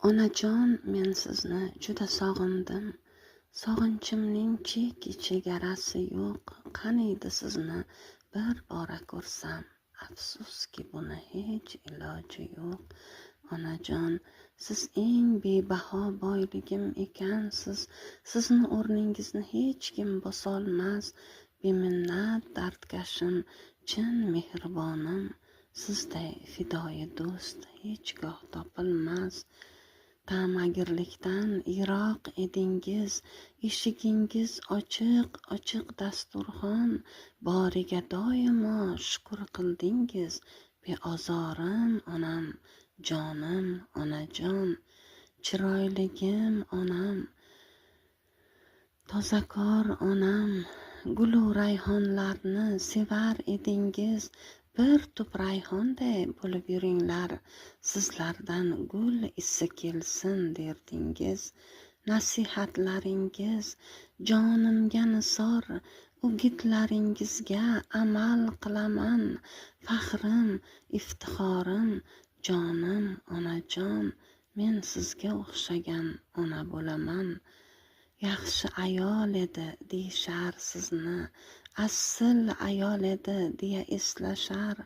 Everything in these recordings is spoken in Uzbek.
Onajon, men sizni juda sog'indim. Sog'inchimning chegarasi yo'q. Qaniydi sizni bir bora ko'rsam. Afsuski buni hech iloji yo'q. Onajon, siz eng bebaho boyligim ekansiz. Sizni o'rningizni hech kim bosolmas. Beminnat dardkashim, chin mehribonim. Sizday fidoyi do'st hechgoh topilmas. Ta'magirlikdan yiroq edingiz, eshigingiz ochiq dasturxon, boriga doimo shukr qildingiz. Beozorim onam, jonim onajon, chiroyligim onam, tozakor onam, gulu rayhonlarni sevar edingiz. Bir tup rayhonday bo'lib yuringlar, sizlardan gul isi kelsin derdingiz. Nasihatlaringiz jonimga nisor, o'gitlaringizga amal qilaman. Faxrim, iftixorim, jonim onajon, men sizga o'xshagan ona bo'laman. Yaxshi ayol edi deyishar sizni, asl ayol edi deya eslashar.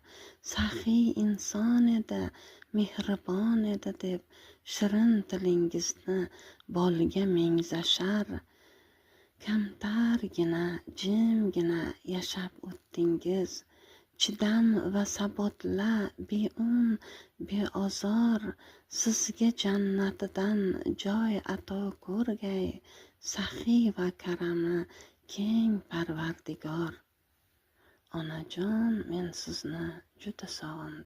Saxiy inson edi, mehribon edi deb shirin tilingizni bolga mengzashar. Kamtargina, jimgina yashab o'tdingiz. Chidam va sabotla, beun, beozor, sizga jannatidan joy ato ko'rgay. Saxiy va karami keng Parvardigor. Onajon, men sizni juda sog'indim.